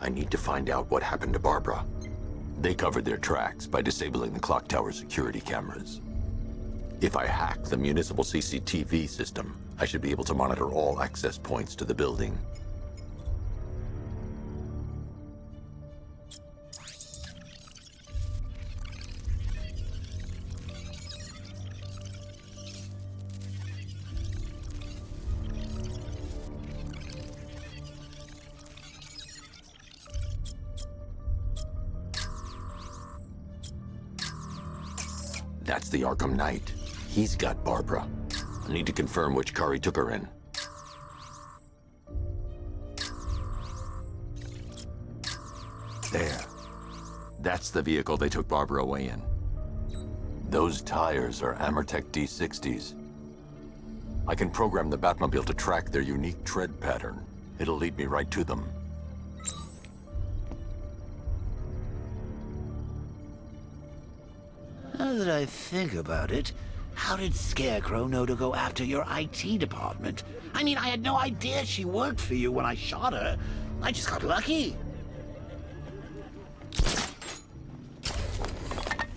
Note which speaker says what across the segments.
Speaker 1: I need to find out what happened to Barbara. They covered their tracks by disabling the clock tower security cameras. If I hack the municipal CCTV system, I should be able to monitor all access points to the building. That's the Arkham Knight. He's got Barbara. I need to confirm which car he took her in. There. That's the vehicle they took Barbara away in. Those tires are Amertech D60s. I can program the Batmobile to track their unique tread pattern. It'll lead me right to them.
Speaker 2: Now that I think about it, how did Scarecrow know to go after your IT department? I mean, I had no idea she worked for you when I shot her. I just got lucky.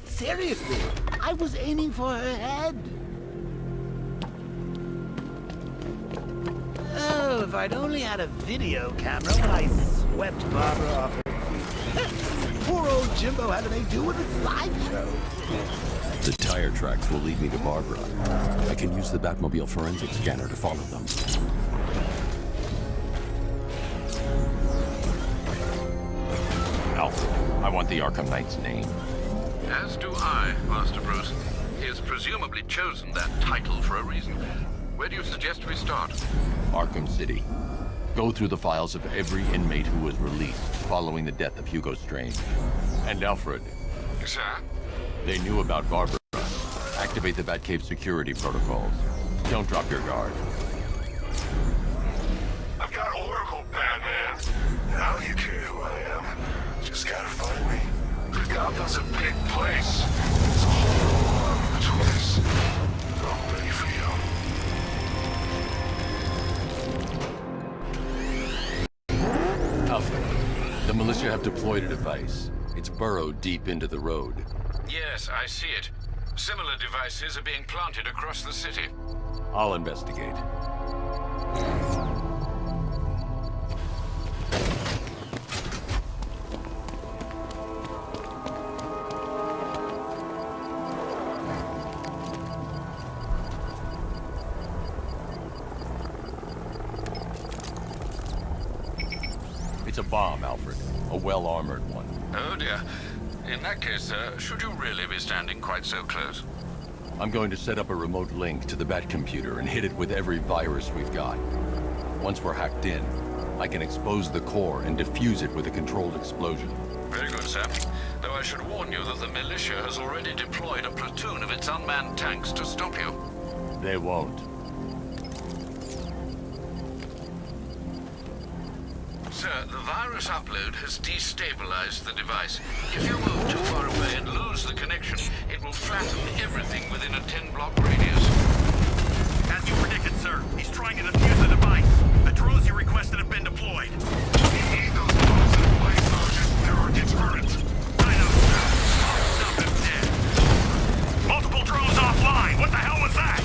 Speaker 2: Seriously, I was aiming for her head. Oh, if I'd only had a video camera when I swept Barbara off her feet. Poor old Jimbo had to make do with a slideshow.
Speaker 1: The tire tracks will lead me to Barbara. I can use the Batmobile forensic scanner to follow them. Alfred, I want the Arkham Knight's name.
Speaker 3: As do I, Master Bruce. He has presumably chosen that title for a reason. Where do you suggest we start?
Speaker 1: Arkham City. Go through the files of every inmate who was released following the death of Hugo Strange. And Alfred.
Speaker 3: Sir?
Speaker 1: They knew about Barbara. Activate the Batcave security protocols. Don't drop your guard.
Speaker 4: I've got Oracle, Batman. Now you care who I am. Just gotta find me. Gotham's a big place. It's a whole lot of twists. I'm ready for you.
Speaker 1: Alfred, the militia have deployed a device. It's burrowed deep into the road.
Speaker 3: Yes, I see it. Similar devices are being planted across the city.
Speaker 1: I'll investigate. It's a bomb, Alfred. A well-armored one.
Speaker 3: Oh dear. In that case, should you really be standing quite so close?
Speaker 1: I'm going to set up a remote link to the Bat computer and hit it with every virus we've got. Once we're hacked in, I can expose the core and defuse it with a controlled explosion.
Speaker 3: Very good, sir. Though I should warn you that the militia has already deployed a platoon of its unmanned tanks to stop you.
Speaker 1: They won't.
Speaker 3: Sir, the virus upload has destabilized the device. If you move too far away and lose the connection, it will flatten everything within a 10-block radius.
Speaker 5: As you predicted, sir, he's trying to defuse the device. The drones you requested have been deployed.
Speaker 4: We need those bombs in place, Sergeant. They're our deterrent.
Speaker 5: I know. Stop them dead. Multiple drones offline. What the hell was that?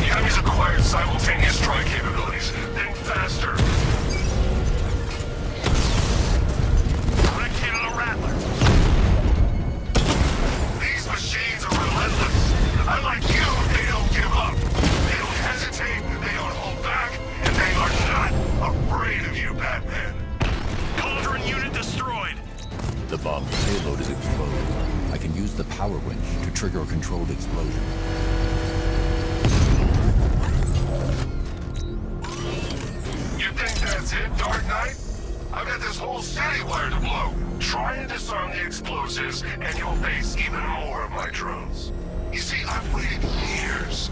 Speaker 4: The enemy's acquired simultaneous strike capabilities. Think faster. These machines are relentless. Unlike you, they don't give up. They don't hesitate, they don't hold back, and they are not afraid of you, Batman.
Speaker 5: Cauldron unit destroyed.
Speaker 1: The bomb's payload is exposed. I can use the power winch to trigger a controlled explosion.
Speaker 4: You think that's it, Dark Knight? I've got this whole city wired to blow. Try and disarm the explosives, and you'll face even more of my drones. You see, I've waited years.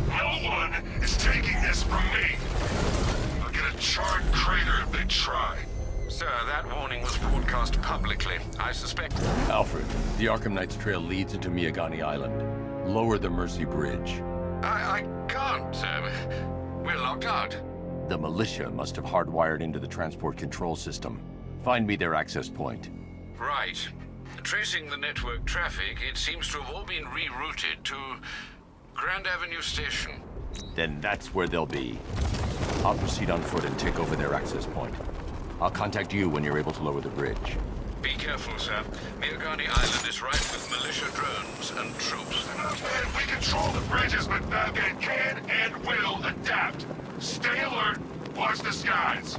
Speaker 4: No one is taking this from me. I'll get a charred crater if they try.
Speaker 3: Sir, that warning was broadcast publicly. I suspect...
Speaker 1: Alfred, the Arkham Knight's trail leads into Miagani Island. Lower the Mercy Bridge.
Speaker 3: I can't, sir. We're locked out.
Speaker 1: The militia must have hardwired into the transport control system. Find me their access point.
Speaker 3: Right. Tracing the network traffic, it seems to have all been rerouted to Grand Avenue Station.
Speaker 1: Then that's where they'll be. I'll proceed on foot and take over their access point. I'll contact you when you're able to lower the bridge.
Speaker 3: Be careful, sir. Miagani Island is rife with militia drones and troops.
Speaker 4: And we control the bridges, but Batman can and will adapt. Stay alert. Watch the skies.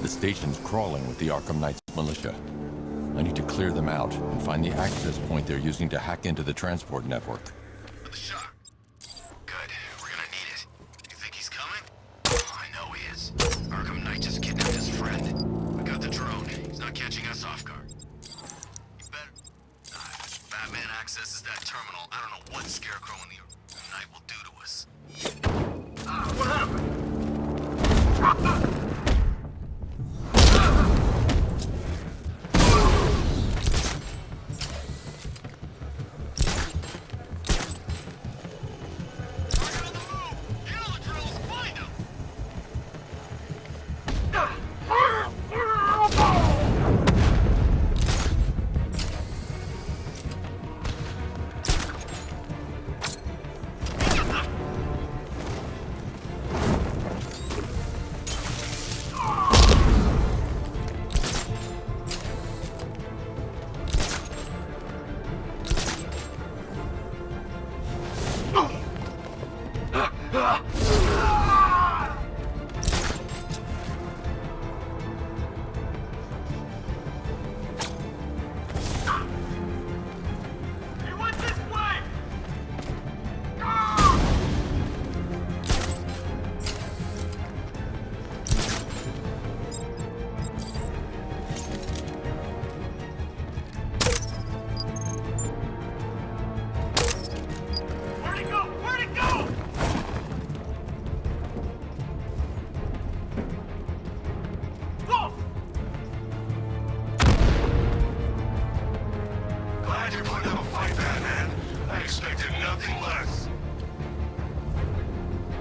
Speaker 1: The station's crawling with the Arkham Knight's militia. I need to clear them out and find the access point they're using to hack into the transport network.
Speaker 6: The shock. Good. We're gonna need it. You think he's coming? Oh, I know he is. Arkham Knight just kidnapped his friend. We got the drone. He's not catching us off guard. You better... if Batman accesses that terminal, I don't know what Scarecrow and the Arkham Knight will do to us.
Speaker 4: What happened?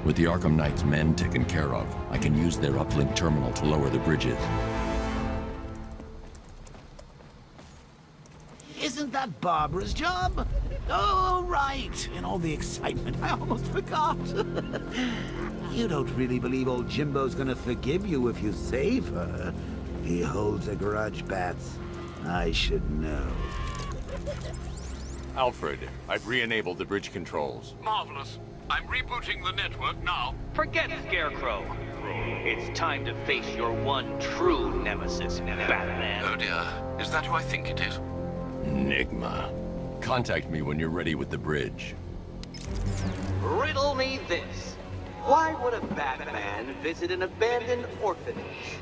Speaker 1: With the Arkham Knight's men taken care of, I can use their uplink terminal to lower the bridges.
Speaker 2: Isn't that Barbara's job? Oh, right. In all the excitement, I almost forgot. You don't really believe old Jimbo's gonna forgive you if you save her. He holds a grudge, Bats. I should know.
Speaker 1: Alfred, I've re-enabled the bridge controls.
Speaker 3: Marvelous. I'm rebooting the network now.
Speaker 7: Forget Scarecrow. It's time to face your one true nemesis, Batman.
Speaker 3: Oh dear. Is that who I think it is?
Speaker 1: Enigma. Contact me when you're ready with the bridge.
Speaker 7: Riddle me this. Why would a Batman visit an abandoned orphanage?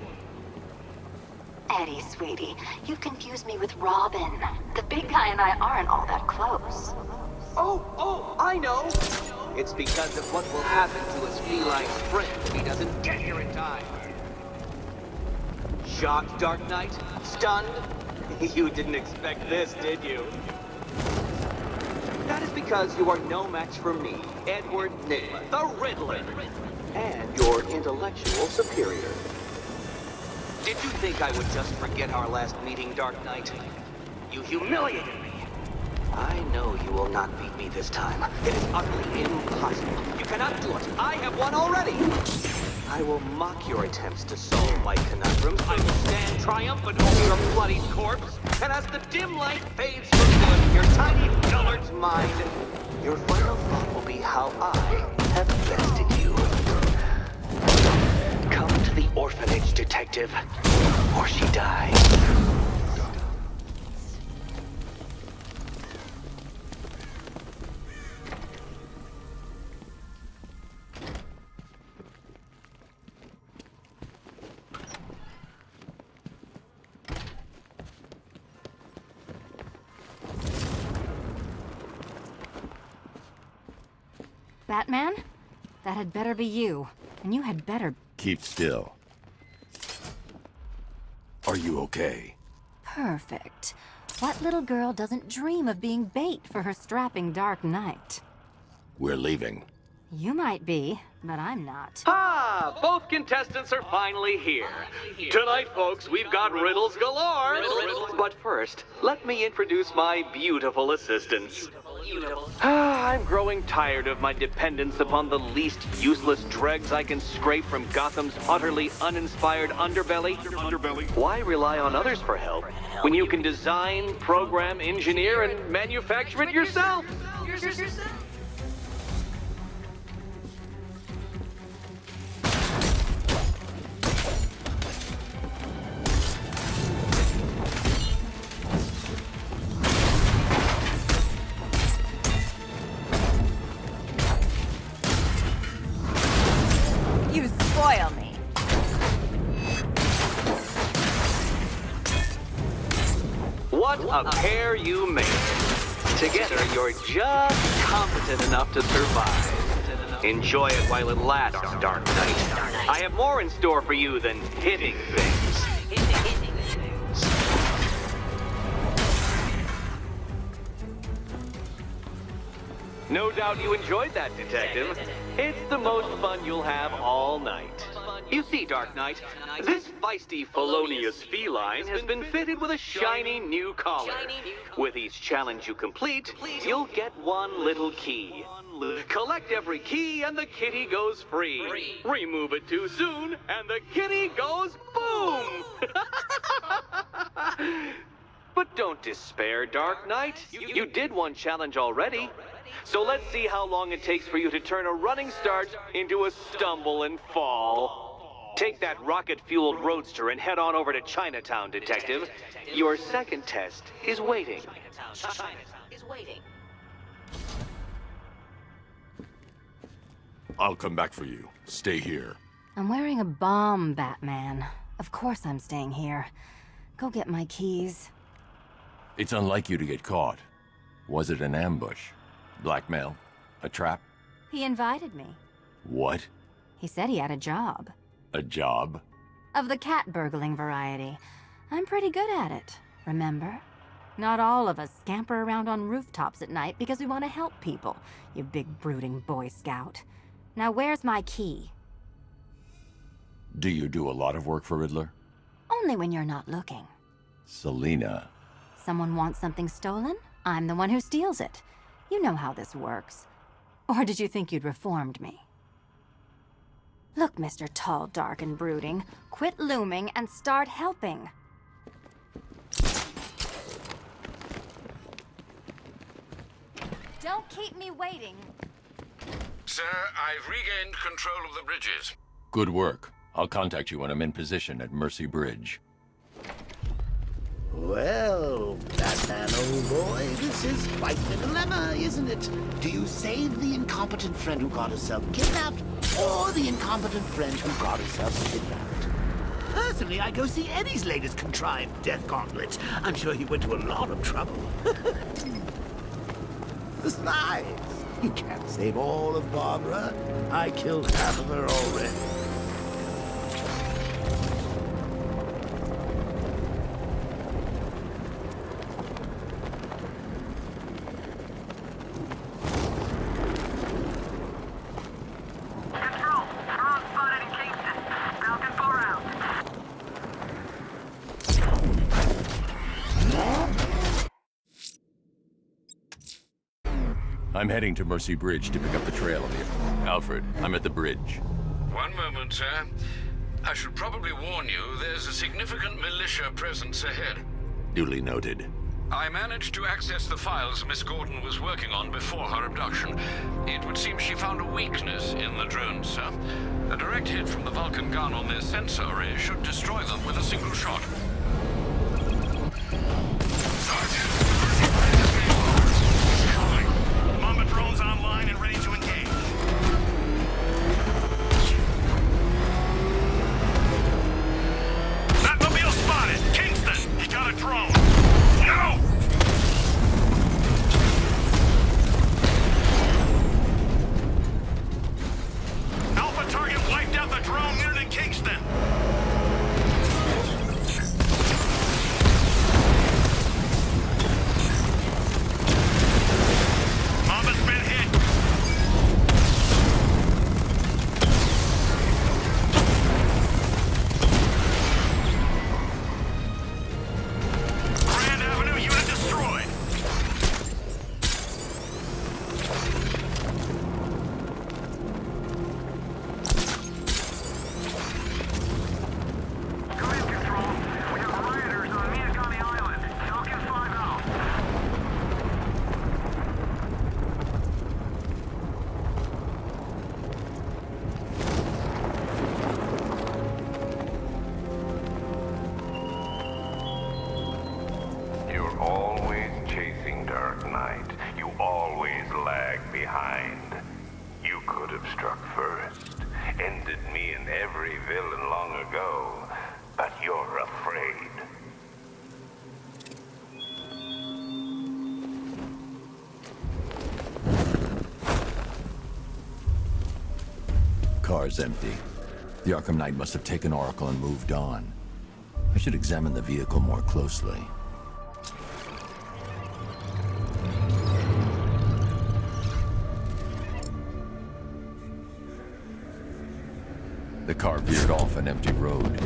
Speaker 8: Eddie, sweetie, you confused me with Robin. The big guy and I aren't all that close.
Speaker 7: Oh, I know! It's because of what will happen to his feline friend if he doesn't get here in time. Shocked, Dark Knight? Stunned? You didn't expect this, did you? That is because you are no match for me, Edward Nigma, the Riddler, and your intellectual superior. Did you think I would just forget our last meeting, Dark Knight? You humiliated me. I know you will not beat me this time. It is utterly impossible. You cannot do it. I have won already. I will mock your attempts to solve my conundrums. I will stand triumphant over your bloody corpse. And as the dim light fades from good in your tiny dullard's mind, your final thought will be how I have bested you. Come to the orphanage, detective, or she dies.
Speaker 9: Batman? That had better be you. And you had better...
Speaker 1: Keep still. Are you okay?
Speaker 9: Perfect. What little girl doesn't dream of being bait for her strapping Dark Knight?
Speaker 1: We're leaving.
Speaker 9: You might be, but I'm not.
Speaker 7: Ah, both contestants are finally here. Tonight, folks, we've got riddles galore. But first, let me introduce my beautiful assistants. I'm growing tired of my dependence upon the least useless dregs I can scrape from Gotham's utterly uninspired underbelly. Why rely on others for help when you can design, program, engineer, and manufacture it yourself?
Speaker 9: You spoil me.
Speaker 7: What a pair you make. Together, you're just competent enough to survive. Enjoy it while it lasts, Dark Knight. I have more in store for you than hitting things. No doubt you enjoyed that, Detective. It's the most fun you'll have all night. You see, Dark Knight, this feisty, felonious feline has been fitted with a shiny new collar. With each challenge you complete, you'll get one little key. Collect every key and the kitty goes free. Remove it too soon and the kitty goes boom! But don't despair, Dark Knight. You did one challenge already. So let's see how long it takes for you to turn a running start into a stumble and fall. Take that rocket-fueled roadster and head on over to Chinatown, Detective. Your second test is waiting.
Speaker 1: I'll come back for you. Stay here.
Speaker 9: I'm wearing a bomb, Batman. Of course I'm staying here. Go get my keys.
Speaker 1: It's unlike you to get caught. Was it an ambush? Blackmail? A trap?
Speaker 9: He invited me.
Speaker 1: What?
Speaker 9: He said he had a job.
Speaker 1: A job?
Speaker 9: Of the cat burgling variety. I'm pretty good at it, remember? Not all of us scamper around on rooftops at night because we want to help people, you big brooding Boy Scout. Now where's my key?
Speaker 1: Do you do a lot of work for Riddler?
Speaker 9: Only when you're not looking.
Speaker 1: Selina.
Speaker 9: Someone wants something stolen? I'm the one who steals it. You know how this works. Or did you think you'd reformed me? Look, Mr. Tall, Dark, and Brooding, quit looming and start helping. Don't keep me waiting.
Speaker 3: Sir, I've regained control of the bridges.
Speaker 1: Good work. I'll contact you when I'm in position at Mercy Bridge.
Speaker 2: Well, Batman, old boy, this is quite the dilemma, isn't it? Do you save the incompetent friend who got herself kidnapped, or the incompetent friend who got herself kidnapped? Personally, I go see Eddie's latest contrived death gauntlet. I'm sure he went to a lot of trouble. Besides, you can't save all of Barbara. I killed half of her already.
Speaker 1: I'm heading to Mercy Bridge to pick up the trail of you. Alfred, I'm at the bridge.
Speaker 3: One moment, sir. I should probably warn you, there's a significant militia presence ahead.
Speaker 1: Duly noted.
Speaker 3: I managed to access the files Miss Gordon was working on before her abduction. It would seem she found a weakness in the drones, sir. A direct hit from the Vulcan gun on their sensor array should destroy them with a single shot.
Speaker 5: Mamba drones online and ready to engage. Batmobile spotted! Kingston! He got a drone! No! Alpha target wiped out the drone near to Kingston!
Speaker 10: villain long ago, but you're afraid.
Speaker 1: Car's empty. The Arkham Knight must have taken Oracle and moved on. I should examine the vehicle more closely. The car veered off an empty road.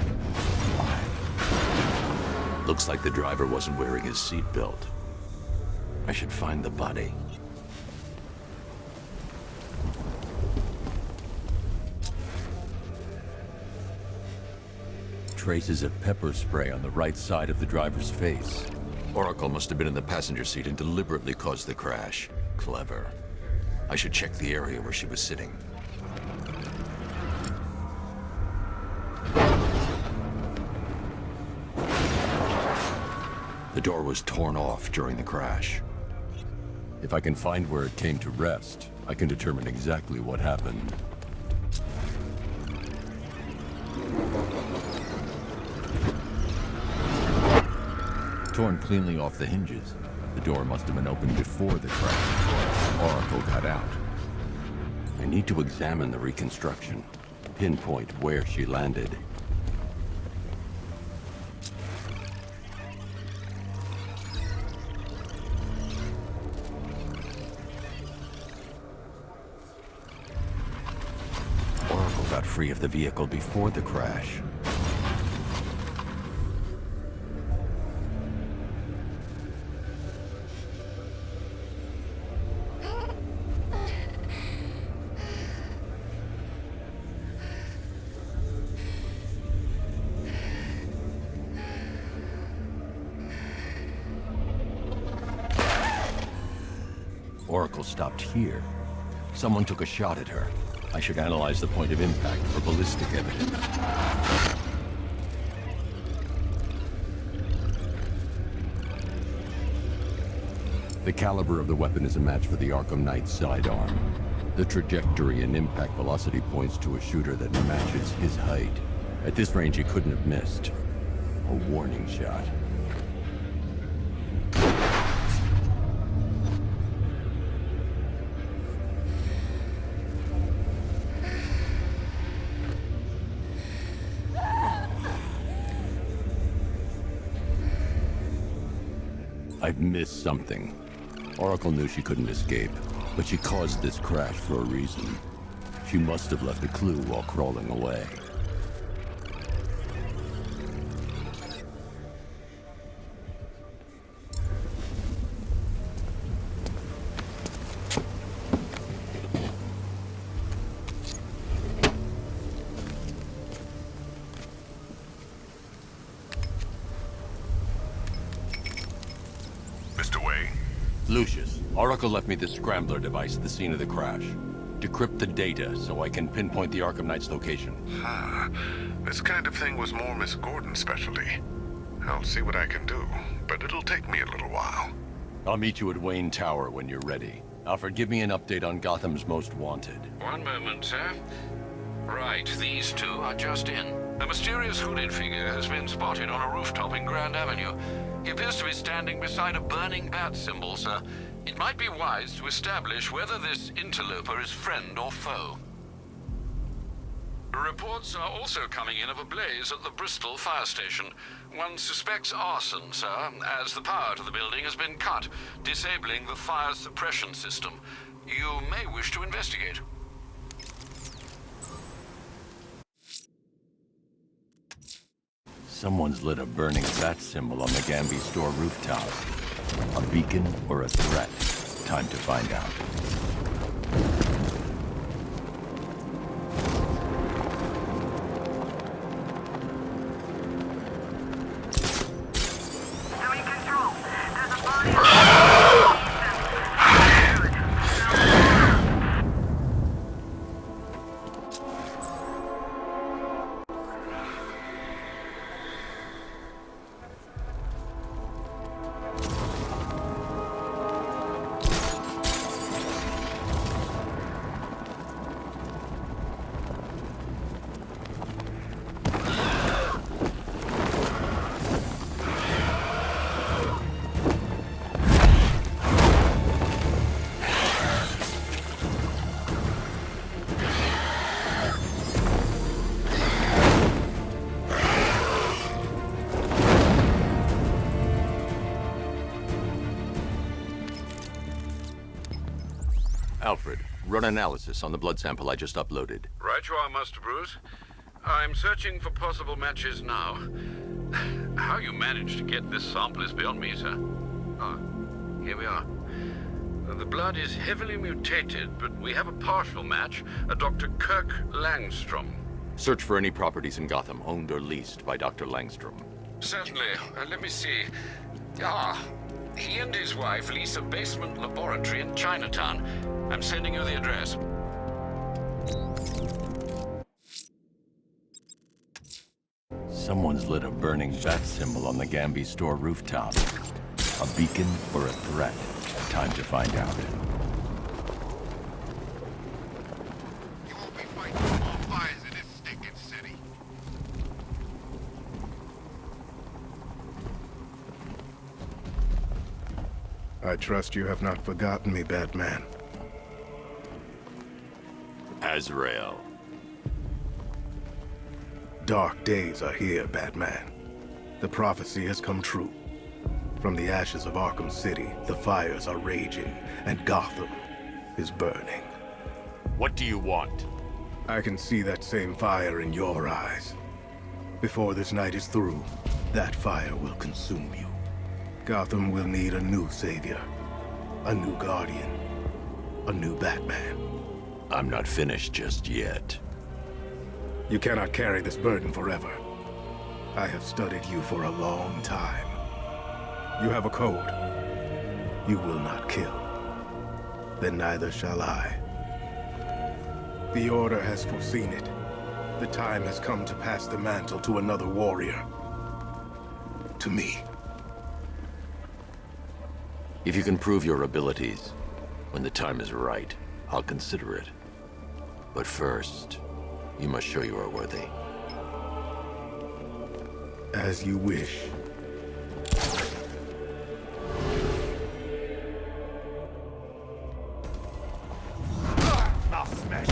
Speaker 1: Looks like the driver wasn't wearing his seatbelt. I should find the body. Traces of pepper spray on the right side of the driver's face. Oracle must have been in the passenger seat and deliberately caused the crash. Clever. I should check the area where she was sitting. The door was torn off during the crash. If I can find where it came to rest, I can determine exactly what happened. Torn cleanly off the hinges. The door must have been opened before the crash. Oracle got out. I need to examine the reconstruction, pinpoint where she landed. Oracle got free of the vehicle before the crash. Oracle stopped here. Someone took a shot at her. I should analyze the point of impact for ballistic evidence. The caliber of the weapon is a match for the Arkham Knight sidearm. The trajectory and impact velocity points to a shooter that matches his height. At this range, he couldn't have missed. A warning shot. I've missed something. Oracle knew she couldn't escape, but she caused this crash for a reason. She must have left a clue while crawling away. Lucius, Oracle left me the scrambler device at the scene of the crash. Decrypt the data so I can pinpoint the Arkham Knight's location.
Speaker 4: This kind of thing was more Miss Gordon's specialty. I'll see what I can do, but it'll take me a little while.
Speaker 1: I'll meet you at Wayne Tower when you're ready. Alfred, give me an update on Gotham's Most Wanted.
Speaker 3: One moment, sir. Right, these two are just in. A mysterious hooded figure has been spotted on a rooftop in Grand Avenue. He appears to be standing beside a burning bat symbol, sir. It might be wise to establish whether this interloper is friend or foe. Reports are also coming in of a blaze at the Bristol fire station. One suspects arson, sir, as the power to the building has been cut, disabling the fire suppression system. You may wish to investigate.
Speaker 1: Someone's lit a burning bat symbol on the Gamby store rooftop. A beacon or a threat? Time to find out. Run analysis on the blood sample I just uploaded.
Speaker 3: Right you are, Master Bruce. I'm searching for possible matches now. How you managed to get this sample is beyond me, sir. Ah, here we are. The blood is heavily mutated, but we have a partial match, a Dr. Kirk Langstrom.
Speaker 1: Search for any properties in Gotham owned or leased by Dr. Langstrom.
Speaker 3: Certainly. Let me see. Ah, he and his wife lease a basement laboratory in Chinatown. I'm sending you the address.
Speaker 1: Someone's lit a burning bat symbol on the Gamby store rooftop. A beacon or a threat? Time to find out.
Speaker 6: You won't be fighting small fires in this stinking city.
Speaker 4: I trust you have not forgotten me, Batman.
Speaker 1: Azrael.
Speaker 4: Dark days are here, Batman. The prophecy has come true. From the ashes of Arkham City, the fires are raging, and Gotham is burning.
Speaker 1: What do you want?
Speaker 4: I can see that same fire in your eyes. Before this night is through, that fire will consume you. Gotham will need a new savior, a new guardian, a new Batman.
Speaker 1: I'm not finished just yet.
Speaker 4: You cannot carry this burden forever. I have studied you for a long time. You have a code. You will not kill. Then neither shall I. The Order has foreseen it. The time has come to pass the mantle to another warrior. To me.
Speaker 1: If you can prove your abilities, when the time is right, I'll consider it. But first, you must show you are worthy.
Speaker 4: As you wish.
Speaker 5: I'll smash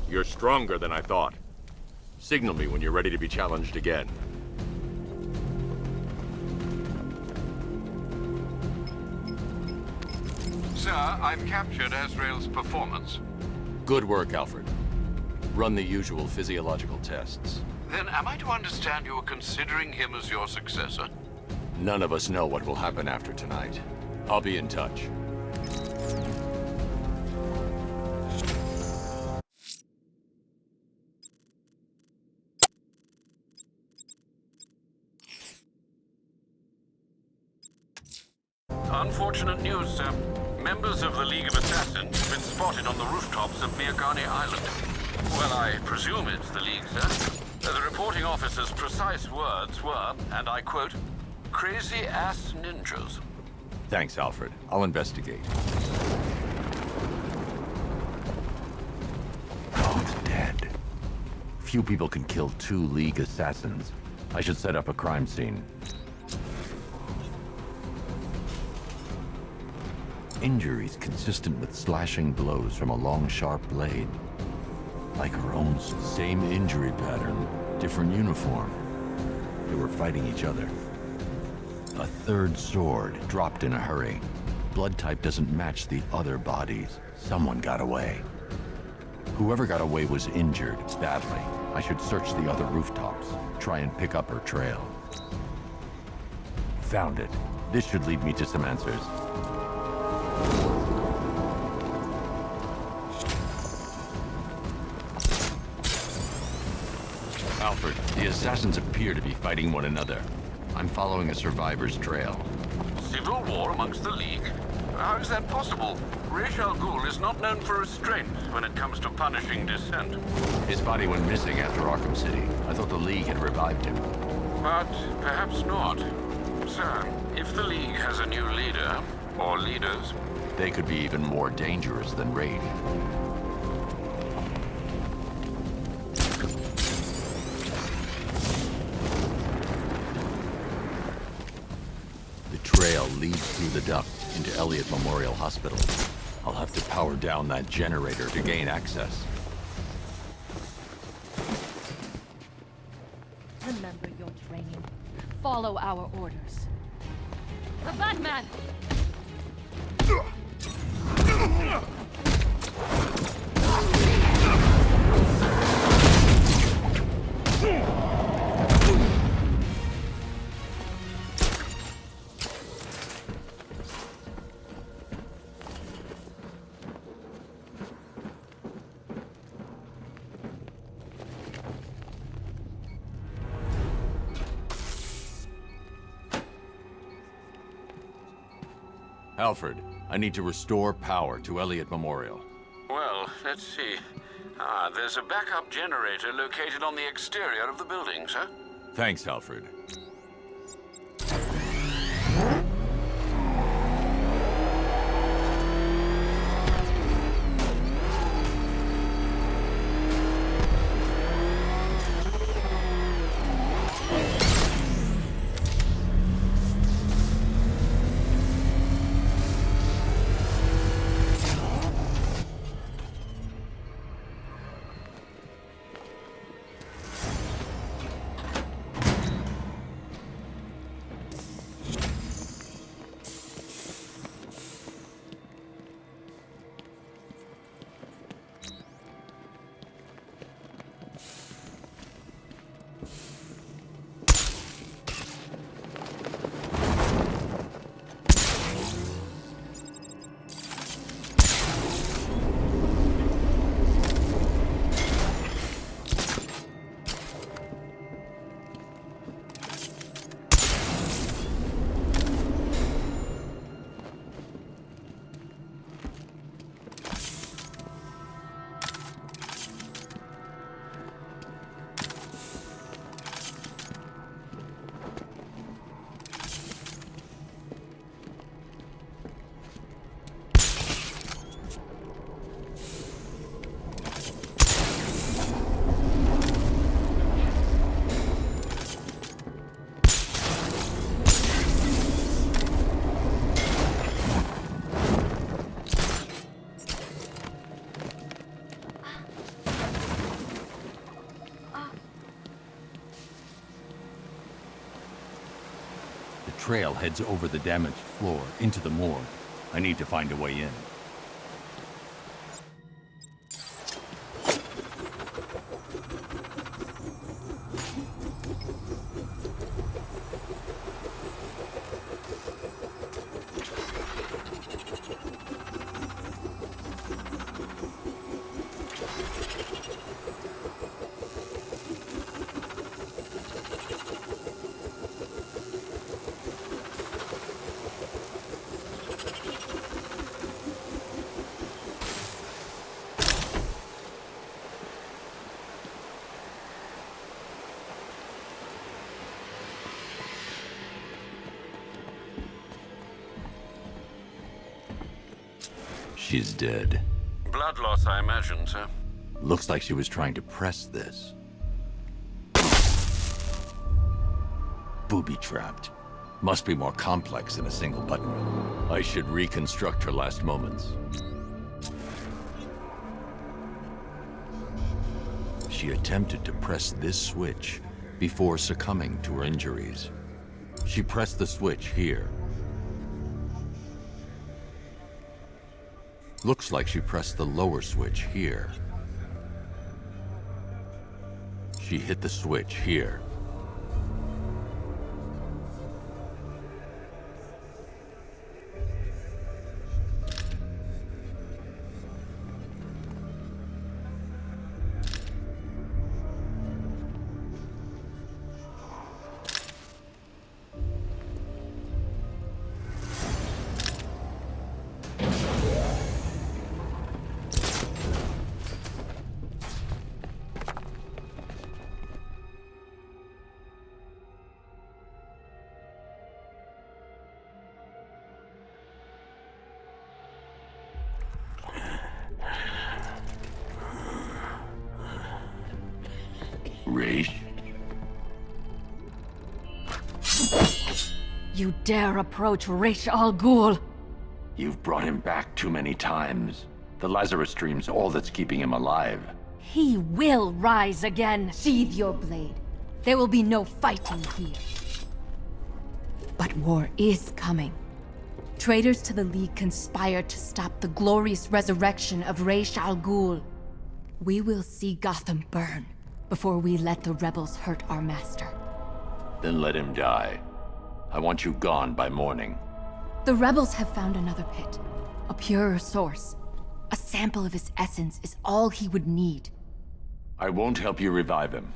Speaker 1: You're stronger than I thought. Signal me when you're ready to be challenged again.
Speaker 3: Sir, I've captured Azrael's performance.
Speaker 1: Good work, Alfred. Run the usual physiological tests.
Speaker 3: Then am I to understand you are considering him as your successor?
Speaker 1: None of us know what will happen after tonight. I'll be in touch.
Speaker 3: Unfortunate news, sir. Members of the League of Assassins have been spotted on the rooftops of Miagani Island. Well, I presume it's the League, sir. The reporting officer's precise words were, and I quote, "crazy-ass ninjas."
Speaker 1: Thanks, Alfred. I'll investigate. Both dead. Few people can kill 2 League assassins. I should set up a crime scene. Injuries consistent with slashing blows from a long, sharp blade. Like her own. Same injury pattern, different uniform. They were fighting each other. A third sword dropped in a hurry. Blood type doesn't match the other bodies. Someone got away. Whoever got away was injured badly. I should search the other rooftops, try and pick up her trail. Found it. This should lead me to some answers. Alfred, the assassins appear to be fighting one another. I'm following a survivor's trail.
Speaker 3: Civil war amongst the League? How is that possible? Ra's al Ghul is not known for restraint when it comes to punishing dissent.
Speaker 1: His body went missing after Arkham City. I thought the League had revived him.
Speaker 3: But perhaps not. Sir, if the League has a new leader, or leaders,
Speaker 1: they could be even more dangerous than Rage. trail leads through the duct into Elliott Memorial Hospital. I'll have to power down that generator to gain access.
Speaker 11: Remember your training. Follow our orders. The Batman!
Speaker 1: Alfred, I need to restore power to Elliott Memorial.
Speaker 3: Well, let's see. There's a backup generator located on the exterior of the building, sir.
Speaker 1: Thanks, Alfred. The trail heads over the damaged floor into the morgue. I need to find a way in. She's dead.
Speaker 3: Blood loss, I imagine, sir.
Speaker 1: Looks like she was trying to press this. Booby-trapped. Must be more complex than a single button. I should reconstruct her last moments. She attempted to press this switch before succumbing to her injuries. She pressed the switch here. Looks like she pressed the lower switch here. She hit the switch here.
Speaker 11: You dare approach Ra's al Ghul?
Speaker 10: You've brought him back too many times. The Lazarus Stream's all that's keeping him alive.
Speaker 11: He will rise again. Sheathe your blade. There will be no fighting here. But war is coming. Traitors to the League conspire to stop the glorious resurrection of Ra's al Ghul. We will see Gotham burn before we let the rebels hurt our master.
Speaker 10: Then let him die. I want you gone by morning.
Speaker 11: The rebels have found another pit. A purer source. A sample of his essence is all he would need.
Speaker 10: I won't help you revive him.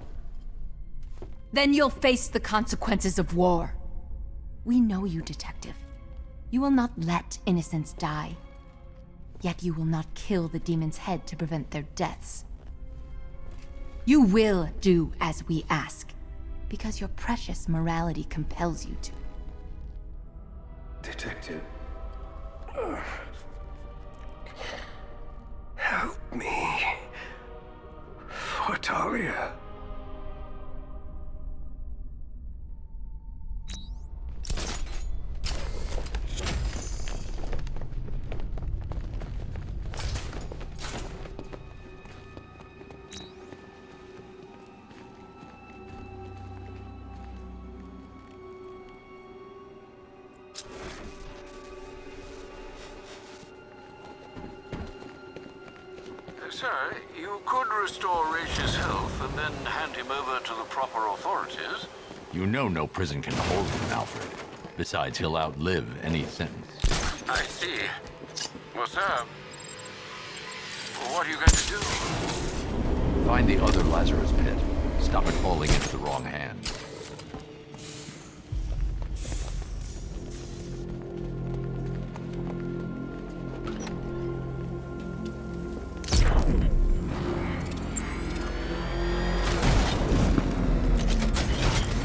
Speaker 11: Then you'll face the consequences of war. We know you, Detective. You will not let innocents die. Yet you will not kill the demon's head to prevent their deaths. You will do as we ask, because your precious morality compels you to.
Speaker 12: Detective. Help me. For Talia.
Speaker 3: Sir, you could restore Ra's health and then hand him over to the proper authorities.
Speaker 1: You know no prison can hold him, Alfred. Besides, he'll outlive any sentence.
Speaker 3: I see. Well, sir, what are you going to do?
Speaker 1: Find the other Lazarus pit. Stop it falling into the wrong hands.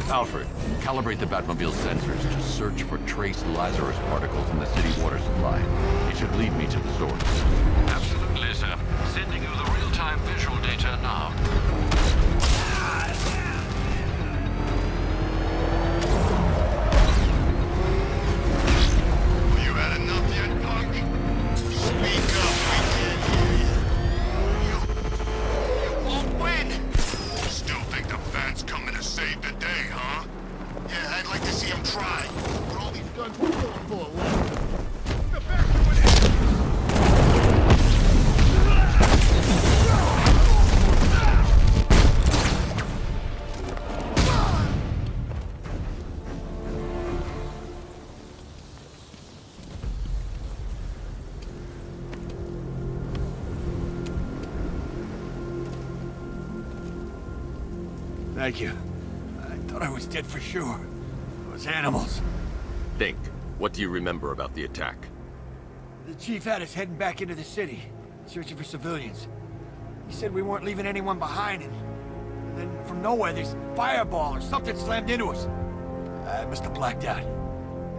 Speaker 1: Alfred, calibrate the Batmobile sensors to search for trace Lazarus particles in the city water supply. It should lead me to the source.
Speaker 3: Absolutely, sir. Sending you the real-time visual data now.
Speaker 4: You had enough yet, punk? Speak up, we can't hear you. You won't win! Still think the fan's coming to save the day, huh? Yeah, I'd like to see him try. But all these guns were going full of lead. Get back to it!
Speaker 2: Thank you. I thought I was dead for sure. Those animals.
Speaker 1: Think. What do you remember about the attack?
Speaker 2: The chief had us heading back into the city, searching for civilians. He said we weren't leaving anyone behind, and then from nowhere, this fireball or something slammed into us. I must have blacked out.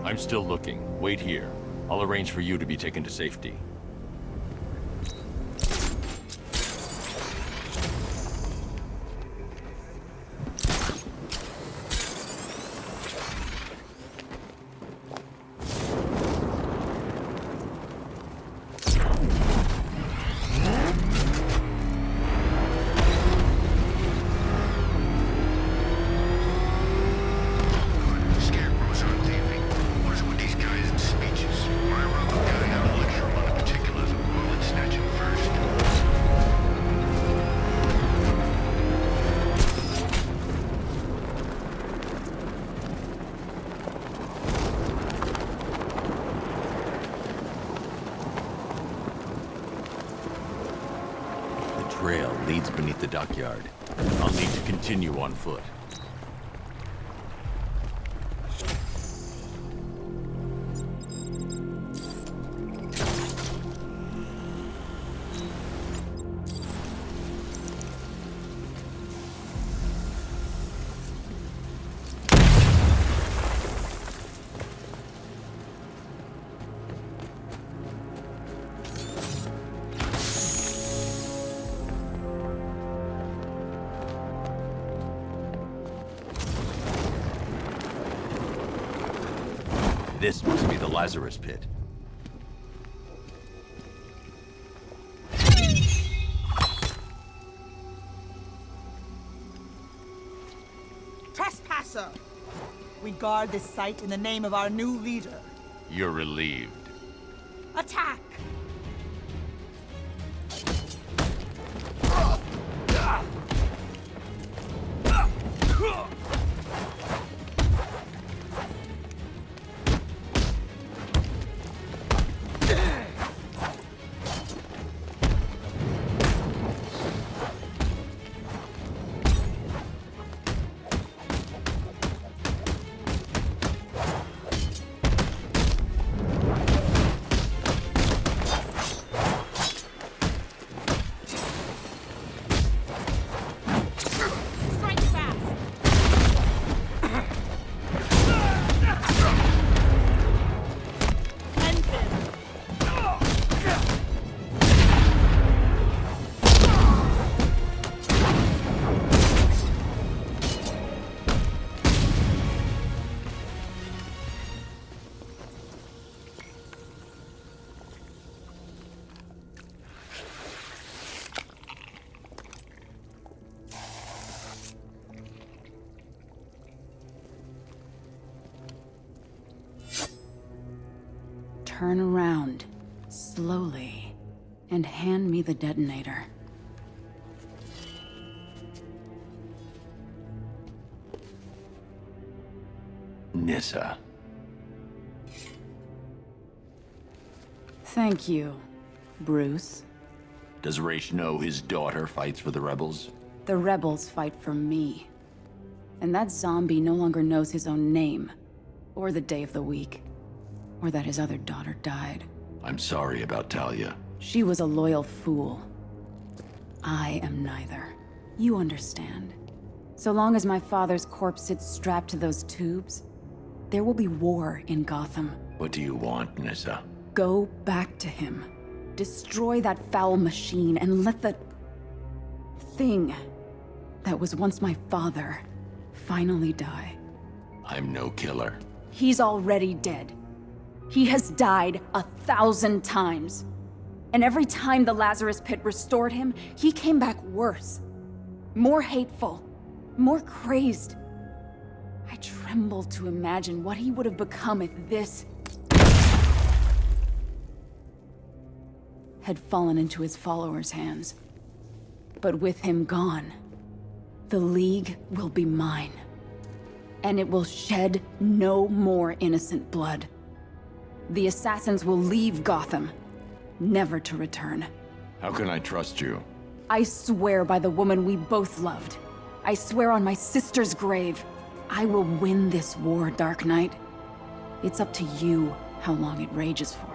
Speaker 1: I'm still looking. Wait here. I'll arrange for you to be taken to safety.
Speaker 4: Scarecrow's on TV. What is it with these guys and speeches? Why rub a guy out a lecture on the particulars of wallet snatching first?
Speaker 1: The trail leads beneath the dockyard. I'll need to continue on foot. This must be the Lazarus Pit.
Speaker 13: Trespasser! We guard this site in the name of our new leader.
Speaker 10: You're relieved.
Speaker 13: Attack!
Speaker 14: Turn around, slowly, and hand me the detonator.
Speaker 10: Nyssa.
Speaker 14: Thank you, Bruce.
Speaker 10: Does Raish know his daughter fights for the rebels?
Speaker 14: The rebels fight for me. And that zombie no longer knows his own name, or the day of the week, or that his other daughter died.
Speaker 10: I'm sorry about Talia.
Speaker 14: She was a loyal fool. I am neither. You understand. So long as my father's corpse sits strapped to those tubes, there will be war in Gotham.
Speaker 10: What do you want, Nyssa?
Speaker 14: Go back to him. Destroy that foul machine and let the thing that was once my father finally die.
Speaker 10: I'm no killer.
Speaker 14: He's already dead. He has died 1,000 times. And every time the Lazarus Pit restored him, he came back worse. More hateful. More crazed. I tremble to imagine what he would have become if this had fallen into his followers' hands. But with him gone, the League will be mine. And it will shed no more innocent blood. The assassins will leave Gotham, never to return.
Speaker 10: How can I trust you?
Speaker 14: I swear by the woman we both loved. I swear on my sister's grave. I will win this war, Dark Knight. It's up to you how long it rages for.